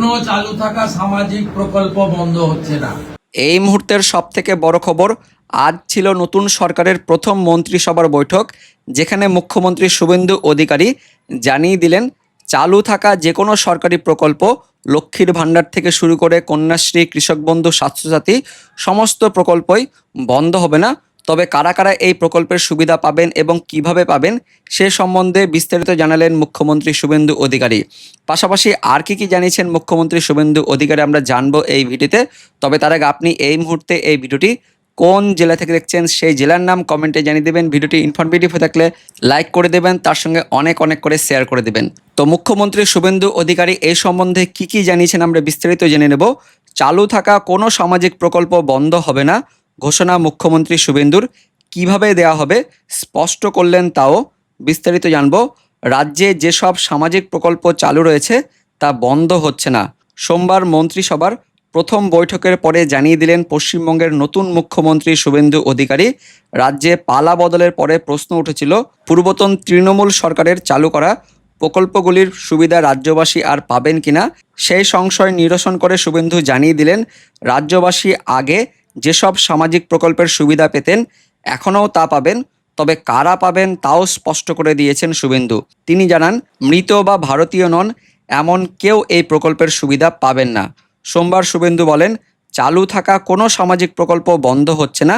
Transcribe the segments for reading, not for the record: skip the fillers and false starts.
কোনো চালু থাকা সামাজিক প্রকল্প বন্ধ হচ্ছে না। এই মুহূর্তের সবথেকে বড় খবর, আজ ছিল নতুন সরকারের প্রথম মন্ত্রিসভার বৈঠক, যেখানে মুখ্যমন্ত্রী শুভেন্দু অধিকারী জানিয়ে দিলেন চালু থাকা যে কোনো সরকারি প্রকল্প, লক্ষ্মীর ভাণ্ডার থেকে শুরু করে কন্যাশ্রী, কৃষক বন্ধু, স্বাস্থ্যসাথী সমস্ত প্রকল্পই বন্ধ হবে না। তবে কারা কারা এই প্রকল্পের সুবিধা পাবেন এবং কিভাবে পাবেন সে সম্বন্ধে বিস্তারিত জানালেন মুখ্যমন্ত্রী শুভেন্দু অধিকারী। পাশাপাশি আর কি জানিয়েছেন মুখ্যমন্ত্রী শুভেন্দু অধিকারী আমরা জানবো এই ভিডিওতে। তবে তার আগে আপনি এই মুহূর্তে এই ভিডিওটি কোন জেলা থেকে দেখছেন সেই জেলার নাম কমেন্টে জানিয়ে দেবেন। ভিডিওটি ইনফরমেটিভ হয়ে থাকলে লাইক করে দেবেন, তার সঙ্গে অনেক অনেক করে শেয়ার করে দেবেন। তো মুখ্যমন্ত্রী শুভেন্দু অধিকারী এই সম্বন্ধে কি জানিয়েছেন আমরা বিস্তারিত জেনে নেব। চালু থাকা কোনো সামাজিক প্রকল্প বন্ধ হবে না ঘোষণা মুখ্যমন্ত্রী শুভেন্দুর, কিভাবে দেওয়া হবে স্পষ্ট করলেন তাও বিস্তারিত জানবো। রাজ্যে যেসব সামাজিক প্রকল্প চালু রয়েছে তা বন্ধ হচ্ছে না। সোমবার মন্ত্রিসভার প্রথম বৈঠকের পরে জানিয়ে দিলেন পশ্চিমবঙ্গের নতুন মুখ্যমন্ত্রী শুভেন্দু অধিকারী। রাজ্যে পালা বদলের পরে প্রশ্ন উঠেছিল পূর্বতন তৃণমূল সরকারের চালু করা প্রকল্পগুলির সুবিধা রাজ্যবাসী আর পাবেন কিনা। সেই সংশয় নিরসন করে শুভেন্দু জানিয়ে দিলেন রাজ্যবাসী আগে যেসব সামাজিক প্রকল্পের সুবিধা পেতেন এখনও তা পাবেন, তবে কারা পাবেন তাও স্পষ্ট করে দিয়েছেন শুভেন্দু। তিনি জানান মৃত বা ভারতীয় নন এমন কেউ এই প্রকল্পের সুবিধা পাবেন না। সোমবার শুভেন্দু বলেন চালু থাকা কোনো সামাজিক প্রকল্প বন্ধ হচ্ছে না।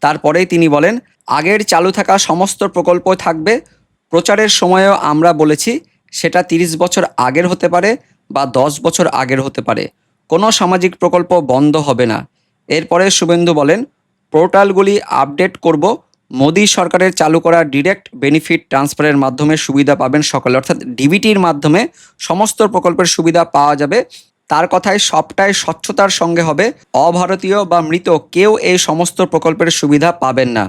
তারপরেই তিনি বলেন আগের চালু থাকা সমস্ত প্রকল্প থাকবে। প্রচারের সময়ও আমরা বলেছি সেটা 30 বছর আগের হতে পারে বা 10 বছর আগের হতে পারে, কোনো সামাজিক প্রকল্প বন্ধ হবে না। এরপরে শুভেন্দু বলেন পোর্টালগুলি আপডেট করব। মোদী সরকারের চালু করা ডিরেক্ট বেনিফিট ট্রান্সফারের মাধ্যমে সুবিধা পাবেন সকলে, অর্থাৎ ডিবিটির মাধ্যমে সমস্ত প্রকল্পের সুবিধা পাওয়া যাবে। তার কথায় সবটাই স্বচ্ছতার সঙ্গে হবে। অভারতীয় বা মৃত কেউ এই সমস্ত প্রকল্পের সুবিধা পাবেন না।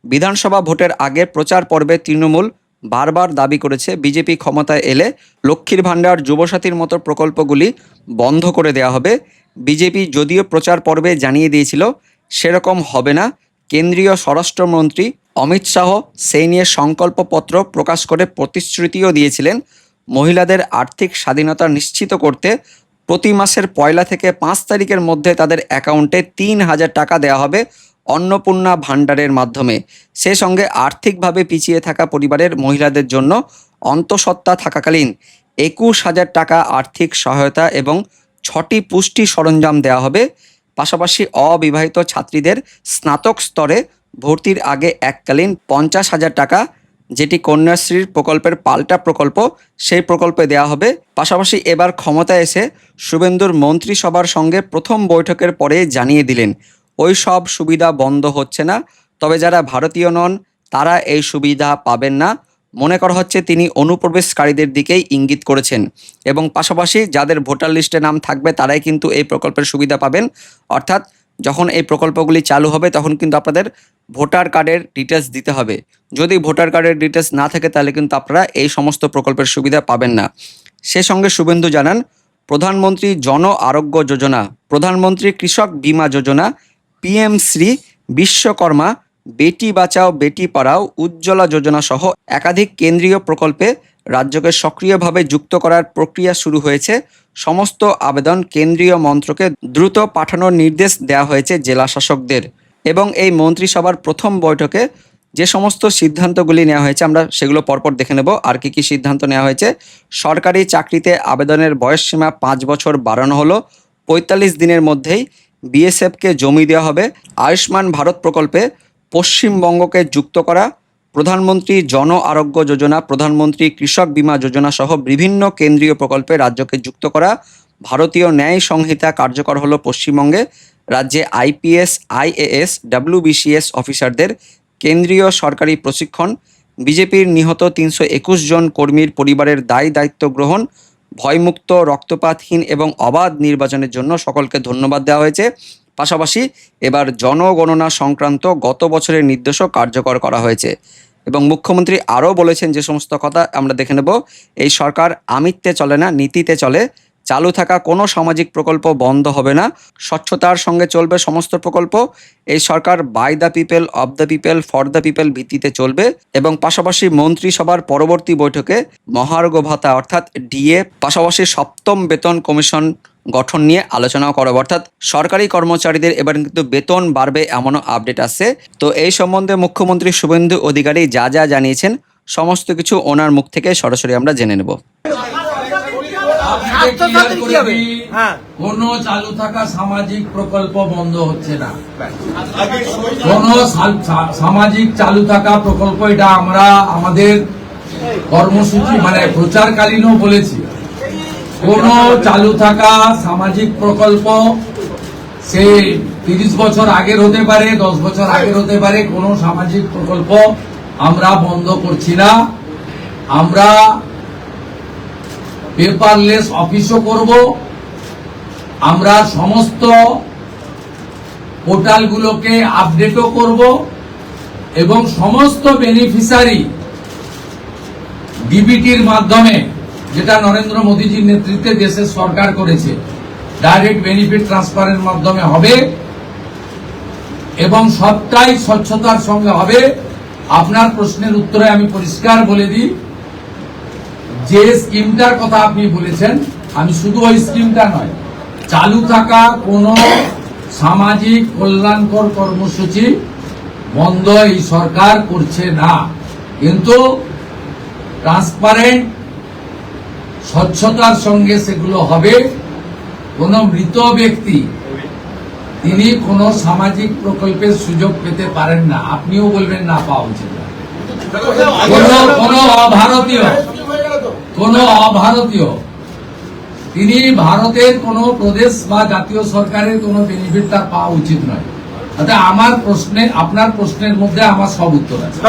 বিধানসভা ভোটের আগে প্রচার পর্বে তৃণমূল বারবার দাবি করেছে বিজেপি ক্ষমতায় এলে লক্ষ্মীর ভাণ্ডার, যুবসাথীর মতো প্রকল্পগুলি বন্ধ করে দেওয়া হবে। বিজেপি যদিও প্রচার পর্বে জানিয়ে দিয়েছিল সেরকম হবে না। কেন্দ্রীয় স্বরাষ্ট্রমন্ত্রী অমিত শাহ সেই নিয়ে সংকল্পপত্র প্রকাশ করে প্রতিশ্রুতিও দিয়েছিলেন মহিলাদের আর্থিক স্বাধীনতা নিশ্চিত করতে প্রতি মাসের 1 থেকে 5 তারিখের মধ্যে তাদের অ্যাকাউন্টে 3,000 টাকা দেওয়া হবে অন্নপূর্ণা ভাণ্ডারের মাধ্যমে। সে সঙ্গে আর্থিকভাবে পিছিয়ে থাকা পরিবারের মহিলাদের জন্য অন্তঃসত্ত্বা থাকাকালীন 21,000 টাকা আর্থিক সহায়তা এবং 6টি পুষ্টি সরঞ্জাম দেওয়া হবে। পাশাপাশি অবিবাহিত ছাত্রীদের স্নাতক স্তরে ভর্তির আগে এককালীন 50,000 টাকা, যেটি কন্যাশ্রীর প্রকল্পের পাল্টা প্রকল্প, সেই প্রকল্পে দেওয়া হবে। পাশাপাশি এবার ক্ষমতায় এসে শুভেন্দুর মন্ত্রিসভার সঙ্গে প্রথম বৈঠকের পরে জানিয়ে দিলেন ওই সব সুবিধা বন্ধ হচ্ছে না, তবে যারা ভারতীয় নন তারা এই সুবিধা পাবেন না। মনে করা হচ্ছে তিনি অনুপ্রবেশকারীদের দিকেই ইঙ্গিত করেছেন এবং পাশাপাশি যাদের ভোটার লিস্টে নাম থাকবে তারাই কিন্তু এই প্রকল্পের সুবিধা পাবেন। অর্থাৎ যখন এই প্রকল্পগুলি চালু হবে তখন কিন্তু আপনাদের ভোটার কার্ডের ডিটেলস দিতে হবে। যদি ভোটার কার্ডের ডিটেলস না থাকে তাহলে কিন্তু আপনারা এই সমস্ত প্রকল্পের সুবিধা পাবেন না। সে সঙ্গে শুভেন্দু জানান প্রধানমন্ত্রী জন আরোগ্য যোজনা, প্রধানমন্ত্রী কৃষক বীমা যোজনা, পিএম শ্রী, বিশ্বকর্মা, বেটি বাঁচাও বেটি পড়াও, উজ্জ্বলা যোজনা সহ একাধিক কেন্দ্রীয় প্রকল্পে রাজ্যকে সক্রিয়ভাবে যুক্ত করার প্রক্রিয়া শুরু হয়েছে। সমস্ত আবেদন কেন্দ্রীয় মন্ত্রকে দ্রুত পাঠানোর নির্দেশ দেওয়া হয়েছে জেলা শাসকদের। এবং এই মন্ত্রিসভার প্রথম বৈঠকে যে সমস্ত সিদ্ধান্তগুলি নেওয়া হয়েছে আমরা সেগুলো পরপর দেখে নেব। আর কি সিদ্ধান্ত নেওয়া হয়েছে। সরকারি চাকরিতে আবেদনের বয়সসীমা 5 বছর বাড়ানো হলো। 45 দিনের মধ্যেই বিএসএফকে জমি দেওয়া হবে। আয়ুষ্মান ভারত প্রকল্পে পশ্চিমবঙ্গকে যুক্ত করা। প্রধানমন্ত্রী জন আরোগ্য যোজনা, প্রধানমন্ত্রী কৃষক বীমা যোজনা সহ বিভিন্ন কেন্দ্রীয় প্রকল্পে রাজ্যকে যুক্ত করা। ভারতীয় ন্যায় সংহিতা কার্যকর হলো পশ্চিমবঙ্গে। রাজ্যে আইপিএস, আইএএস, ডব্লিউবিসিএস অফিসারদের কেন্দ্রীয় সরকারি প্রশিক্ষণ। বিজেপির নিহত 321 জন কর্মীর পরিবারের দায়িত্ব গ্রহণ। ভয়মুক্ত, রক্তপাতহীন এবং অবাধ নির্বাচনের জন্য সকলকে ধন্যবাদ দেওয়া হয়েছে। পাশাপাশি এবার জনগণনা সংক্রান্ত গত বছরের নির্দেশও কার্যকর করা হয়েছে। এবং মুখ্যমন্ত্রী আরও বলেছেন যে সমস্ত কথা আমরা দেখে নেব। এই সরকার আমিত্বে চলে না, নীতিতে চলে। চালু থাকা কোনো সামাজিক প্রকল্প বন্ধ হবে না। স্বচ্ছতার সঙ্গে চলবে সমস্ত প্রকল্প। এই সরকার by the people, of the people, for the people ভিত্তিতে চলবে। এবং পাশাপাশি মন্ত্রিসভার পরবর্তী বৈঠকে মহার্ঘ ভাতা অর্থাৎ ডিএ, পাশাপাশি 7ম বেতন কমিশন গঠন নিয়ে আলোচনা করব। অর্থাৎ সরকারি কর্মচারীদের এবার কিন্তু বেতন বাড়বে এমনও আপডেট আছে। তো এই সম্বন্ধে মুখ্যমন্ত্রী শুভেন্দু অধিকারী যা যা জানিয়েছেন সমস্ত কিছু ওনার মুখ থেকে সরাসরি আমরা জেনে নেব। কোন চালু থাকা সামাজিক প্রকল্প বন্ধ হচ্ছে না। কোন সামাজিক চালু থাকা প্রকল্প, এটা আমরা আমাদের কর্মসূচি মানে প্রচারকালীনও বলেছি। কোন চালু থাকা সামাজিক প্রকল্প সে 30 বছর আগের হতে পারে, 10 বছর আগের হতে পারে, কোন সামাজিক প্রকল্প আমরা বন্ধ করছি না। আমরা পেপারলেস অফিসও করব, আমরা সমস্ত পোর্টালগুলোকে আপডেটও করব এবং সমস্ত বেনিফিশিয়ারি ডিবিটির মাধ্যমে, যেটা নরেন্দ্র মোদীজির নেতৃত্বে দেশের সরকার করেছে, ডাইরেক্ট বেনিফিট ট্রান্সফারের মাধ্যমে হবে এবং সবটাই স্বচ্ছতার সঙ্গে হবে। আপনার প্রশ্নের উত্তরে আমি পরিষ্কার বলে দিই, যে স্কিমটার কথা আপনি বলেছেন, আমি শুধু ওই স্কিমটা নয়, চালু থাকা কোন সামাজিক কল্যাণকর কর্মসূচি বন্ধ এই সরকার করছে না, কিন্তু ট্রান্সপারেন্ট স্বচ্ছতার সঙ্গে সেগুলো হবে। কোন মৃত ব্যক্তি তিনি কোন সামাজিক প্রকল্পের সুযোগ পেতে পারেন না, আপনিও বলবেন না পাওয়া উচিত। কোন অভারতীয় তিনি ভারতের কোন প্রদেশ বা জাতীয় সরকারের কোন বেনিফিট তার পাওয়া উচিত নয়। অর্থাৎ আমার প্রশ্নে, আপনার প্রশ্নের মধ্যে আমার সব উত্তর আছে।